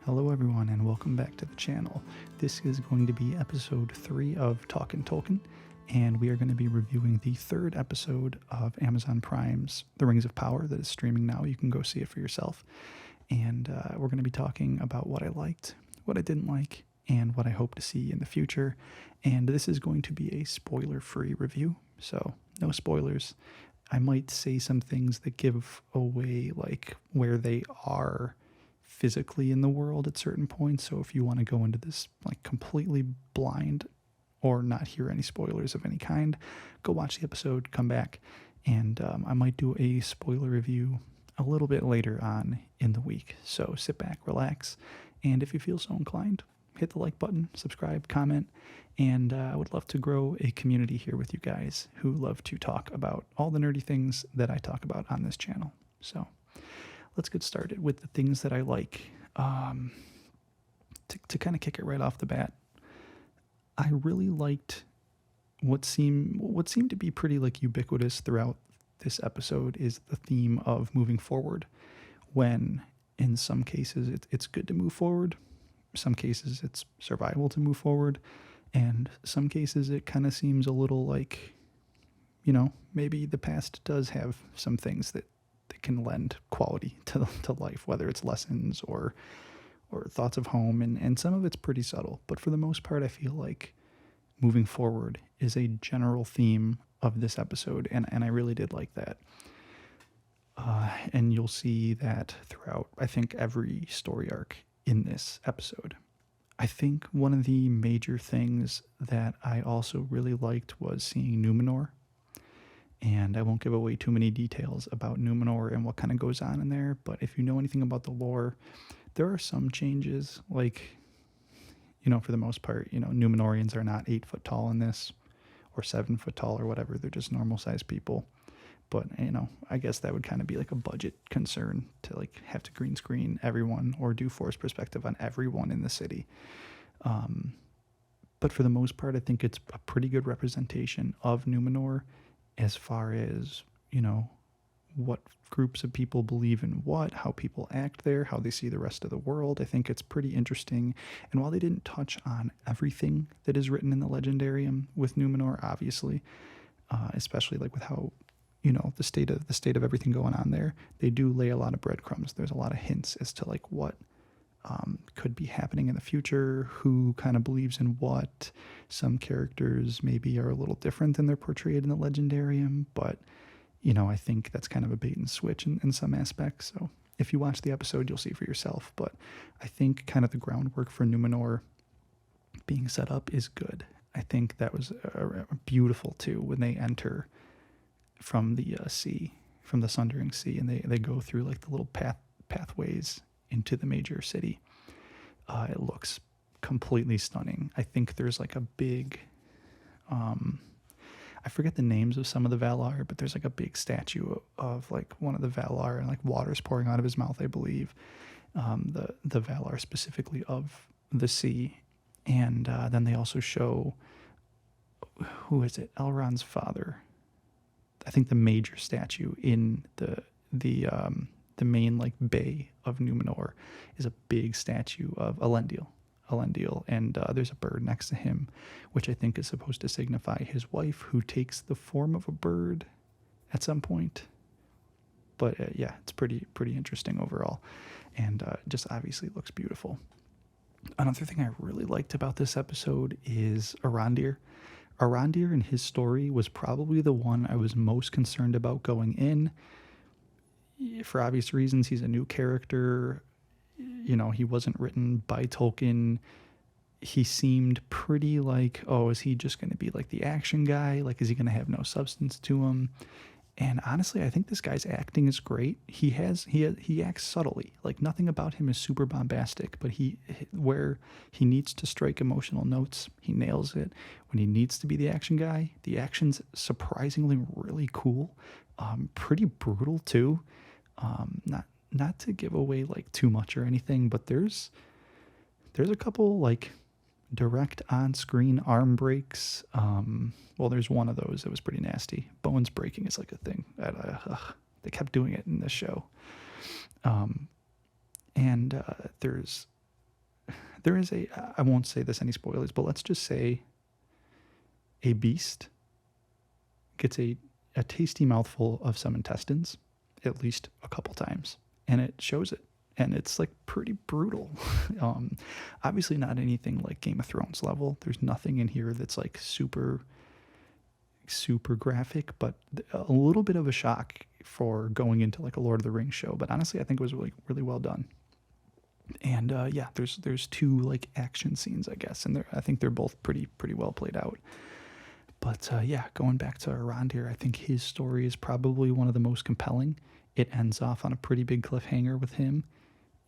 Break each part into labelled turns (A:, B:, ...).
A: Hello everyone and welcome back to the channel. This is going to be episode 3 of Talkin Tolkien, and we are going to be reviewing the third episode of Amazon Prime's The Rings of Power that is streaming now. You can go see it for yourself. And we're going to be talking about what I liked, what I didn't like, and what I hope to see in the future. And this is going to be a spoiler-free review, so no spoilers. I might say some things that give away like where they are physically in the world at certain points. So if you want to go into this like completely blind or not hear any spoilers of any kind, go watch the episode, come back, and I might do a spoiler review a little bit later on in the week. So sit back, relax, and if you feel so inclined, hit the like button, subscribe, comment, and I would love to grow a community here with you guys who love to talk about all the nerdy things that I talk about on this channel. So let's get started with the things that I like. To kind of kick it right off the bat, I really liked what seemed to be pretty like ubiquitous throughout this episode is the theme of moving forward. When in some cases it's good to move forward, some cases it's survival to move forward, and some cases it kind of seems a little like, maybe the past does have some things that can lend quality to life, whether it's lessons or thoughts of home, and some of it's pretty subtle. But for the most part, I feel like moving forward is a general theme of this episode, and I really did like that. And you'll see that throughout, I think, every story arc in this episode. I think one of the major things that I also really liked was seeing Numenor. And I won't give away too many details about Numenor and what kind of goes on in there, but if you know anything about the lore, there are some changes, like, for the most part, Numenorians are not 8 foot tall in this, or 7 foot tall or whatever, they're just normal sized people. But, I guess that would kind of be like a budget concern to like have to green screen everyone or do forced perspective on everyone in the city. But for the most part, I think it's a pretty good representation of Numenor as far as, what groups of people believe in what, how people act there, how they see the rest of the world. I think it's pretty interesting. And while they didn't touch on everything that is written in the Legendarium with Numenor, obviously, especially like with how, the state of everything going on there, they do lay a lot of breadcrumbs. There's a lot of hints as to like what could be happening in the future, who kind of believes in what. Some characters maybe are a little different than they're portrayed in the Legendarium, but, I think that's kind of a bait and switch in some aspects. So if you watch the episode, you'll see for yourself. But I think kind of the groundwork for Numenor being set up is good. I think that was beautiful, too, when they enter from the sea, from the Sundering Sea, and they go through like the little pathways into the major city. It looks completely stunning. I think there's like a big, I forget the names of some of the Valar, but there's like a big statue of like one of the Valar, and like water's pouring out of his mouth, I believe. The Valar specifically of the sea. And then they also show, who is it? Elrond's father. I think the major statue in the main like bay of Numenor is a big statue of Elendil, and there's a bird next to him, which I think is supposed to signify his wife, who takes the form of a bird at some point. But yeah, it's pretty interesting overall, and just obviously looks beautiful. Another thing I really liked about this episode is Arondir. Arondir and his story was probably the one I was most concerned about going in. For obvious reasons, he's a new character. He wasn't written by Tolkien. He seemed pretty like, oh, is he just going to be like the action guy? Like, is he going to have no substance to him? And honestly, I think this guy's acting is great. He acts subtly. Like, nothing about him is super bombastic, but where he needs to strike emotional notes, he nails it. When he needs to be the action guy, the action's surprisingly really cool. Pretty brutal too. Not to give away like too much or anything, but there's a couple like direct on-screen arm breaks. Well, there's one of those that was pretty nasty. Bones breaking is like a thing. They kept doing it in this show. And there's there is I won't say this any spoilers, but let's just say a beast gets a tasty mouthful of some intestines at least a couple times, and it shows it. And it's like pretty brutal. Obviously, not anything like Game of Thrones level. There's nothing in here that's like super, super graphic, but a little bit of a shock for going into like a Lord of the Rings show. But honestly, I think it was really, really well done. And yeah, there's two like action scenes, I guess, and I think they're both pretty well played out. But yeah, going back to Arondir, I think his story is probably one of the most compelling. It ends off on a pretty big cliffhanger with him,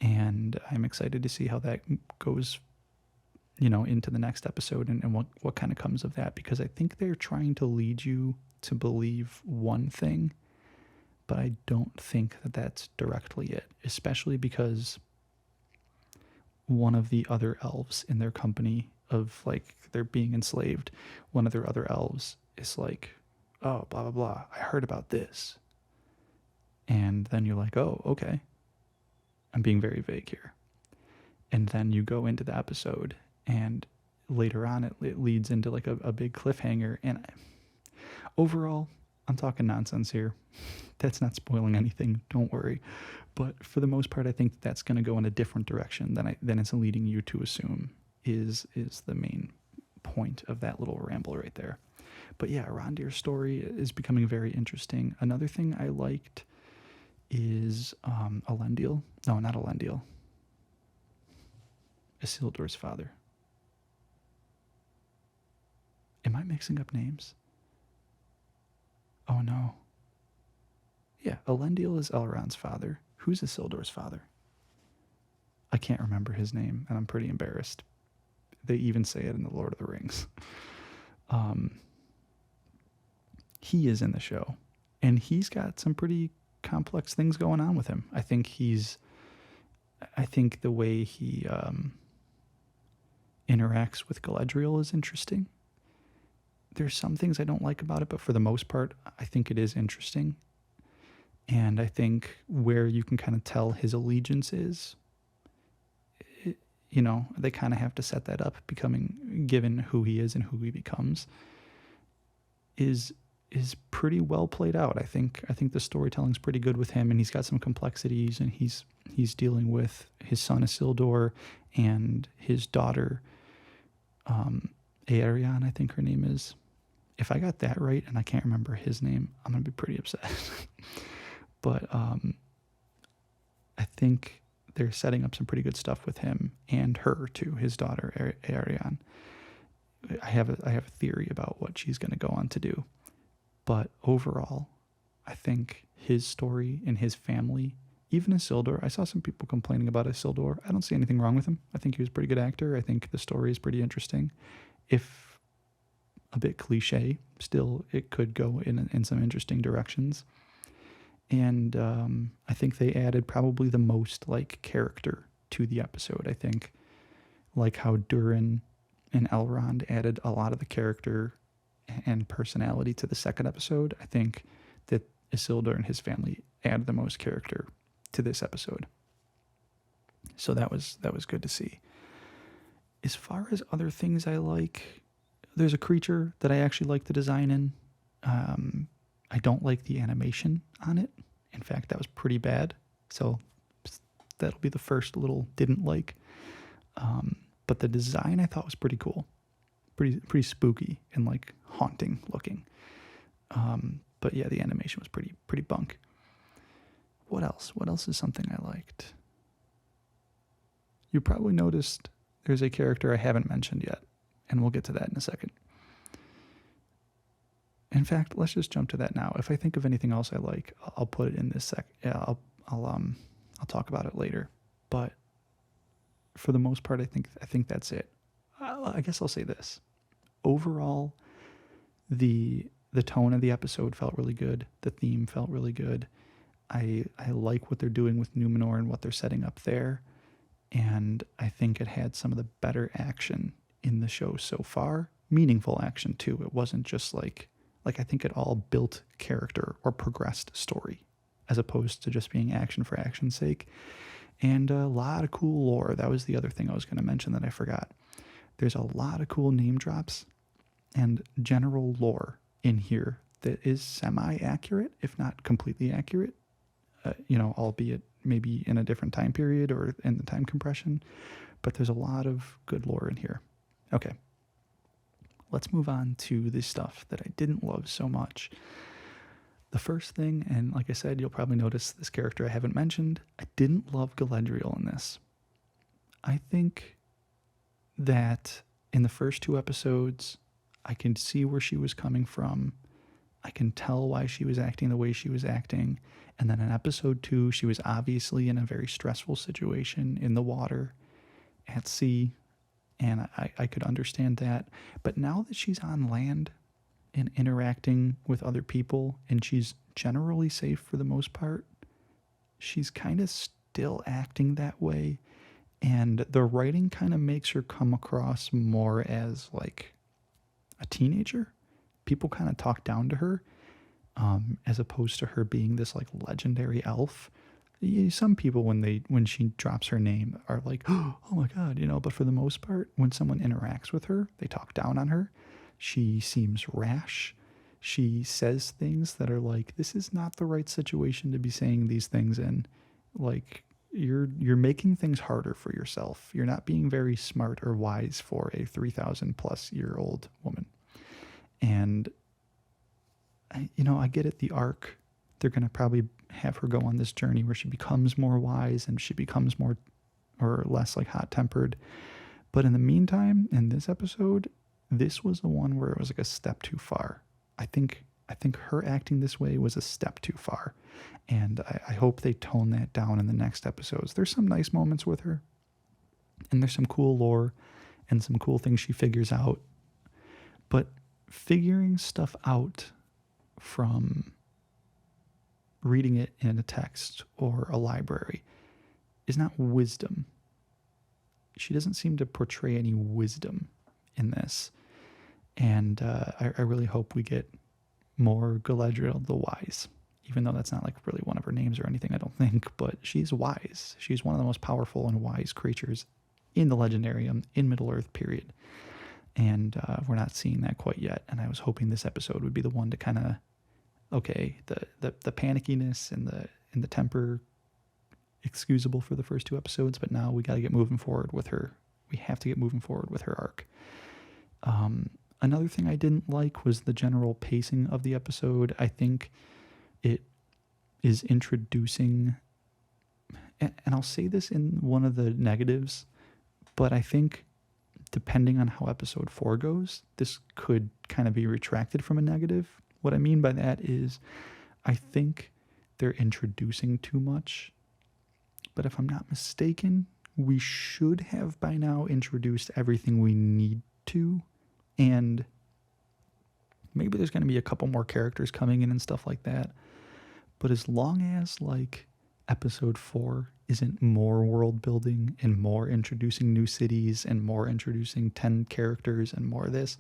A: and I'm excited to see how that goes, into the next episode and what kind of comes of that, because I think they're trying to lead you to believe one thing, but I don't think that that's directly it, especially because one of the other elves in their company of like they're being enslaved, one of their other elves is like, oh, blah, blah, blah, I heard about this. And then you're like, oh, okay. I'm being very vague here. And then you go into the episode, and later on it leads into like a big cliffhanger. And overall, I'm talking nonsense here. That's not spoiling anything, don't worry. But for the most part, I think that's going to go in a different direction than it's leading you to assume is the main point of that little ramble right there. But yeah, Arondir's story is becoming very interesting. Another thing I liked is Elendil. No, not Elendil. Isildur's father. Am I mixing up names? Oh no. Yeah, Elendil is Elrond's father. Who's Isildur's father? I can't remember his name, and I'm pretty embarrassed. They even say it in The Lord of the Rings. He is in the show, and he's got some pretty complex things going on with him. I think the way he interacts with Galadriel is interesting. There's some things I don't like about it, but for the most part, I think it is interesting. And I think where you can kind of tell his allegiance is, they kind of have to set that up, given who he is and who he becomes, is pretty well played out. I think the storytelling's pretty good with him, and he's got some complexities, and he's dealing with his son Isildur and his daughter Aerion, I think her name is. If I got that right and I can't remember his name, I'm gonna be pretty upset. But I think they're setting up some pretty good stuff with him and her too, his daughter Aerion. I have a theory about what she's going to go on to do. But overall, I think his story and his family, even Isildur, I saw some people complaining about Isildur. I don't see anything wrong with him. I think he was a pretty good actor. I think the story is pretty interesting. If a bit cliche, still it could go in some interesting directions. And I think they added probably the most like character to the episode. I think like how Durin and Elrond added a lot of the character and personality to the second episode. I think that Isildur and his family add the most character to this episode. So that was good to see. As far as other things I like, there's a creature that I actually like the design in. I don't like the animation on it. In fact, that was pretty bad. So that'll be the first little didn't like. But the design I thought was pretty cool. Pretty spooky and like haunting looking. But yeah, the animation was pretty bunk. What else? What else is something I liked? You probably noticed there's a character I haven't mentioned yet, and we'll get to that in a second. In fact, let's just jump to that now. If I think of anything else I like, I'll put it in this sec. Yeah, I'll talk about it later. But for the most part, I think that's it. I guess I'll say this. Overall, the tone of the episode felt really good. The theme felt really good. I like what they're doing with Numenor and what they're setting up there. And I think it had some of the better action in the show so far. Meaningful action, too. It wasn't just like I think it all built character or progressed story as opposed to just being action for action's sake. And a lot of cool lore. That was the other thing I was going to mention that I forgot. There's a lot of cool name drops and general lore in here that is semi-accurate, if not completely accurate, albeit maybe in a different time period or in the time compression. But there's a lot of good lore in here. Okay, let's move on to the stuff that I didn't love so much. The first thing, and like I said, you'll probably notice this character I haven't mentioned, I didn't love Galadriel in this. I think that in the first 2 episodes, I can see where she was coming from. I can tell why she was acting the way she was acting. And then in episode 2, she was obviously in a very stressful situation in the water, at sea, and I could understand that. But now that she's on land and interacting with other people, and she's generally safe for the most part, she's kind of still acting that way. And the writing kind of makes her come across more as like a teenager. People kind of talk down to her, as opposed to her being this like legendary elf. Some people, when she drops her name, are like, oh my God, but for the most part, when someone interacts with her, they talk down on her. She seems rash. She says things that are like, this is not the right situation to be saying these things in. Like, you're making things harder for yourself. You're not being very smart or wise for a 3,000+ year old woman. And I get it, the arc, they're going to probably have her go on this journey where she becomes more wise and she becomes more or less like hot-tempered. But in the meantime, in this episode, this was the one where it was like a step too far. I think her acting this way was a step too far. And I hope they tone that down in the next episodes. There's some nice moments with her, and there's some cool lore and some cool things she figures out. But figuring stuff out from reading it in a text or a library is not wisdom. She doesn't seem to portray any wisdom in this. And I really hope we get more Galadriel the Wise, even though that's not like really one of her names or anything, I don't think, but she's wise. She's one of the most powerful and wise creatures in the Legendarium in Middle-earth, period. And we're not seeing that quite yet. And I was hoping this episode would be the one to kind of, okay, the panickiness and the temper, excusable for the first 2 episodes, but now we got to get moving forward with her. We have to get moving forward with her arc. Another thing I didn't like was the general pacing of the episode. I think it is introducing, and I'll say this in one of the negatives, but I think depending on how episode 4 goes, this could kind of be retracted from a negative. What I mean by that is I think they're introducing too much, but if I'm not mistaken, we should have by now introduced everything we need to, and maybe there's going to be a couple more characters coming in and stuff like that, but as long as like episode 4 isn't more world building and more introducing new cities and more introducing 10 characters and more of this,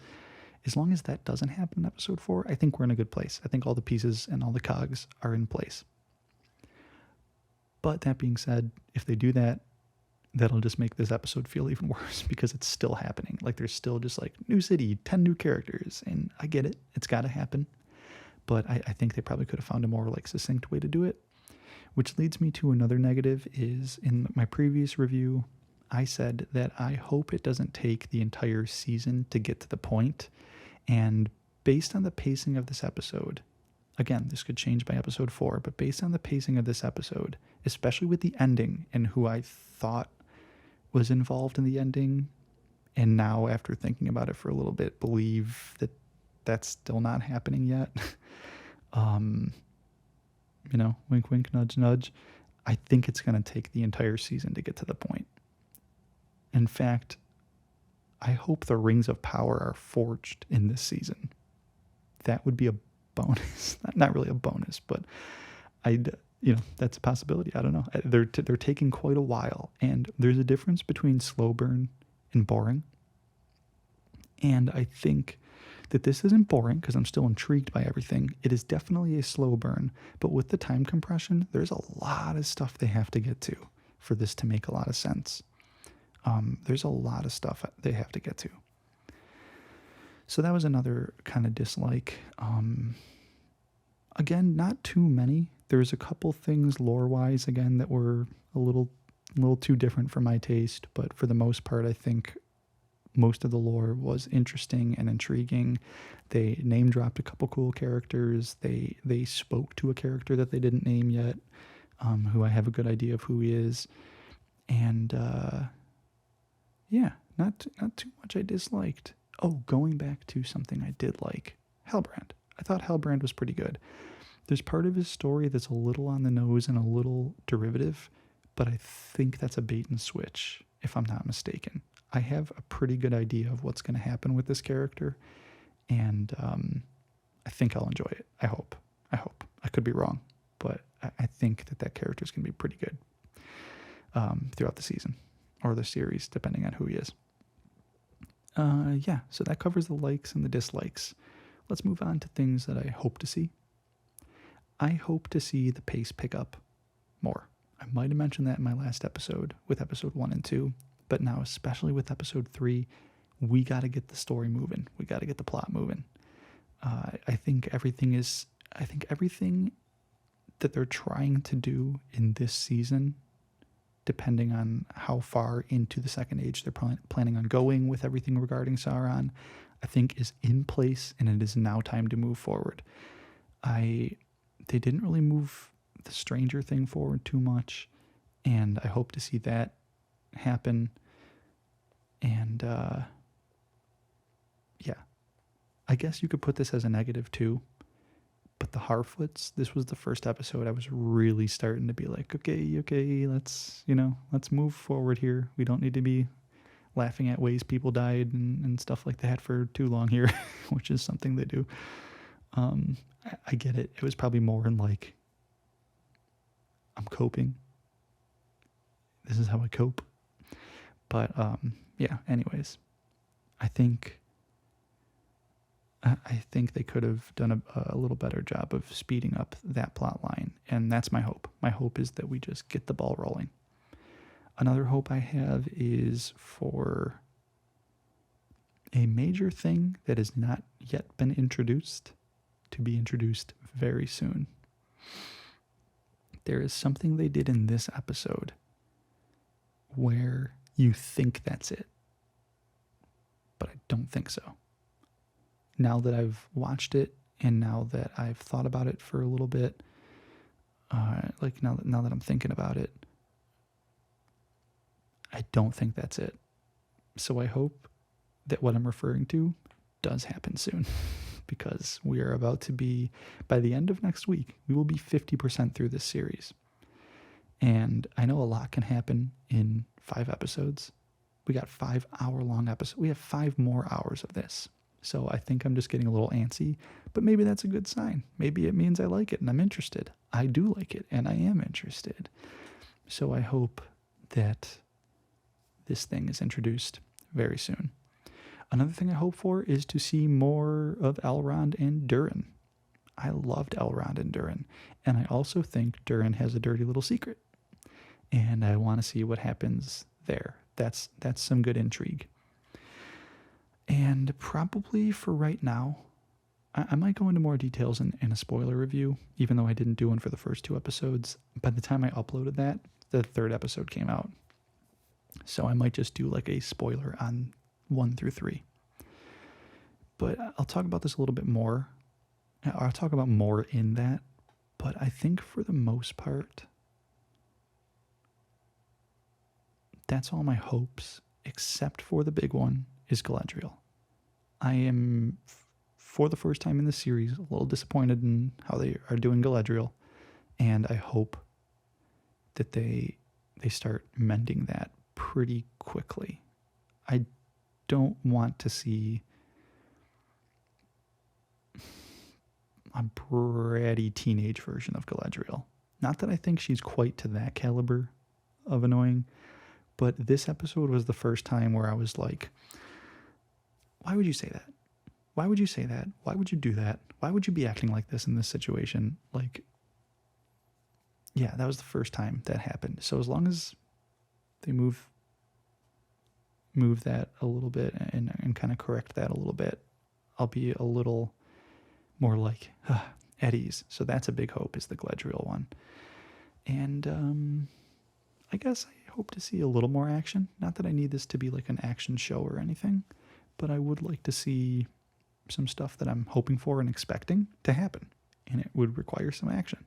A: as long as that doesn't happen in episode 4, I think we're in a good place. I think all the pieces and all the cogs are in place. But that being said, if they do that, that'll just make this episode feel even worse because it's still happening. Like there's still just like new city, 10 new characters, and I get it. It's got to happen. But I think they probably could have found a more like succinct way to do it. Which leads me to another negative is in my previous review, I said that I hope it doesn't take the entire season to get to the point. And based on the pacing of this episode, again, this could change by episode 4, but based on the pacing of this episode, especially with the ending and who I thought was involved in the ending, and now after thinking about it for a little bit, believe that that's still not happening yet. Wink, wink, nudge, nudge. I think it's going to take the entire season to get to the point. In fact, I hope the Rings of Power are forged in this season. That would be a bonus. Not really a bonus, but that's a possibility. I don't know. They're taking quite a while, and there's a difference between slow burn and boring. And I think that this isn't boring because I'm still intrigued by everything. It is definitely a slow burn, but with the time compression, there's a lot of stuff they have to get to. for this to make a lot of sense. There's a lot of stuff they have to get to. So that was another kind of dislike. Again, not too many. There's a couple things lore-wise, again, that were a little too different for my taste, but for the most part, I think most of the lore was interesting and intriguing. They name-dropped a couple cool characters. They spoke to a character that they didn't name yet, who I have a good idea of who he is. And, yeah, not too much I disliked. Oh, going back to something I did like, Halbrand. I thought Halbrand was pretty good. There's part of his story that's a little on the nose and a little derivative, but I think that's a bait and switch, if I'm not mistaken. I have a pretty good idea of what's going to happen with this character, and I think I'll enjoy it. I hope. I could be wrong, but I think that character is going to be pretty good throughout the season, or the series, depending on who he is. Yeah, so that covers the likes and the dislikes. Let's move on to things that I hope to see. I hope to see the pace pick up more. I might have mentioned that in my last episode with episode 1 and 2, but now especially with episode 3, we got to get the story moving. We got to get the plot moving. I think everything that they're trying to do in this season, depending on how far into the Second Age they're planning on going with everything regarding Sauron, I think is in place, and it is now time to move forward. They didn't really move the Stranger thing forward too much, and I hope to see that happen. And yeah, I guess you could put this as a negative too, but the Harfoots, this was the first episode I was really starting to be like, okay, let's move forward here. We don't need to be laughing at ways people died and stuff like that for too long here, which is something they do. I get it. It was probably more in like, I'm coping. This is how I cope. But yeah, anyways, I think they could have done a little better job of speeding up that plot line, and that's my hope. My hope is that we just get the ball rolling. Another hope I have is for a major thing that has not yet been introduced to be introduced very soon. There is something they did in this episode where you think that's it, but I don't think so. Now that I've watched it and now that I've thought about it for a little bit, like now that I'm thinking about it, I don't think that's it. So I hope that what I'm referring to does happen soon, because we are about to be, by the end of next week, we will be 50% through this series. And I know a lot can happen in 5 episodes. We got 5-hour-long episodes. We have 5 more hours of this. So I think I'm just getting a little antsy, but maybe that's a good sign. Maybe it means I like it and I'm interested. I do like it and I am interested. So I hope that this thing is introduced very soon. Another thing I hope for is to see more of Elrond and Durin. I loved Elrond and Durin, and I also think Durin has a dirty little secret, and I want to see what happens there. That's some good intrigue. And probably for right now, I might go into more details in a spoiler review, even though I didn't do one for the first 2 episodes. By the time I uploaded that, the 3rd episode came out. So I might just do like a spoiler on 1 through 3. But I'll talk about this a little bit more. I'll talk about more in that. But I think for the most part, that's all my hopes, except for the big one, is Galadriel. I am, for the first time in the series, a little disappointed in how they are doing Galadriel. And I hope that they start mending that pretty quickly. I don't want to see a bratty teenage version of Galadriel. Not that I think she's quite to that caliber of annoying, but this episode was the first time where I was like, why would you say that? Why would you say that? Why would you do that? Why would you be acting like this in this situation? Like, yeah, that was the first time that happened. So as long as they move that a little bit and kind of correct that a little bit, I'll be a little more like at ease. So that's a big hope, is the Gledriel one. And I guess I hope to see a little more action. Not that I need this to be like an action show or anything, but I would like to see some stuff that I'm hoping for and expecting to happen, and it would require some action.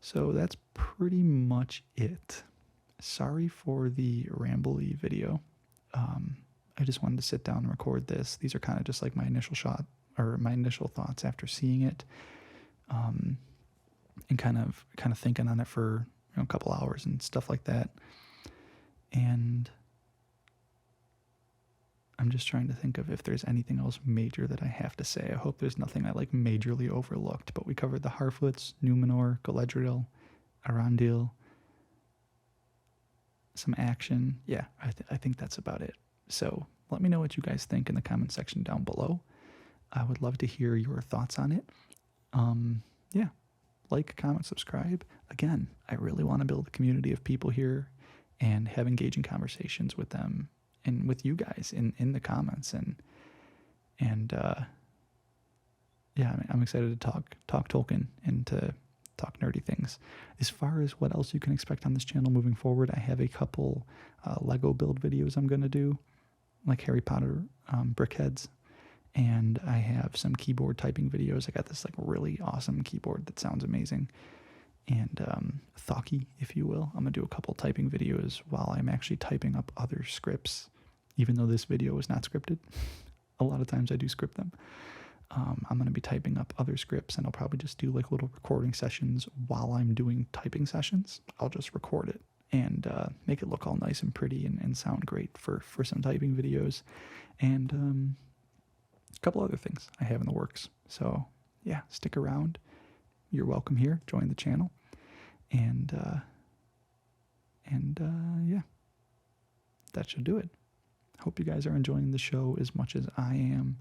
A: So that's pretty much it. Sorry for the rambly video. I just wanted to sit down and record this. These are kind of just like my initial shot, or my initial thoughts after seeing it, and kind of thinking on it for a couple hours and stuff like that. And I'm just trying to think of if there's anything else major that I have to say. I hope there's nothing I like majorly overlooked, but we covered the Harfoots, Numenor, Galadriel, Arundel, some action. Yeah, I think that's about it. So let me know what you guys think in the comment section down below. I would love to hear your thoughts on it. Yeah, like, comment, subscribe. Again, I really want to build a community of people here and have engaging conversations with them and with you guys in the comments. And yeah, I'm excited to talk Tolkien and to talk nerdy things. As far as what else you can expect on this channel moving forward, I have a couple Lego build videos I'm going to do, like Harry Potter brickheads, and I have some keyboard typing videos. I got this like really awesome keyboard that sounds amazing, and Talkin, if you will. I'm going to do a couple typing videos while I'm actually typing up other scripts, even though this video is not scripted. A lot of times I do script them. I'm going to be typing up other scripts, and I'll probably just do like little recording sessions while I'm doing typing sessions. I'll just record it and make it look all nice and pretty and sound great for some typing videos, and a couple other things I have in the works. So yeah, stick around. You're welcome here. Join the channel, and yeah, that should do it. Hope you guys are enjoying the show as much as I am.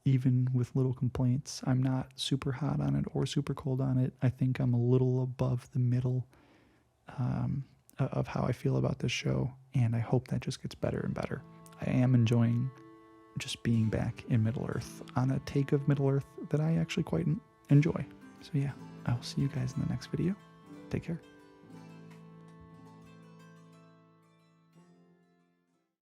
A: Even with little complaints, I'm not super hot on it or super cold on it. I think I'm a little above the middle of how I feel about this show, and I hope that just gets better and better. I am enjoying just being back in Middle-earth on a take of Middle-earth that I actually quite enjoy. So yeah, I will see you guys in the next video. Take care.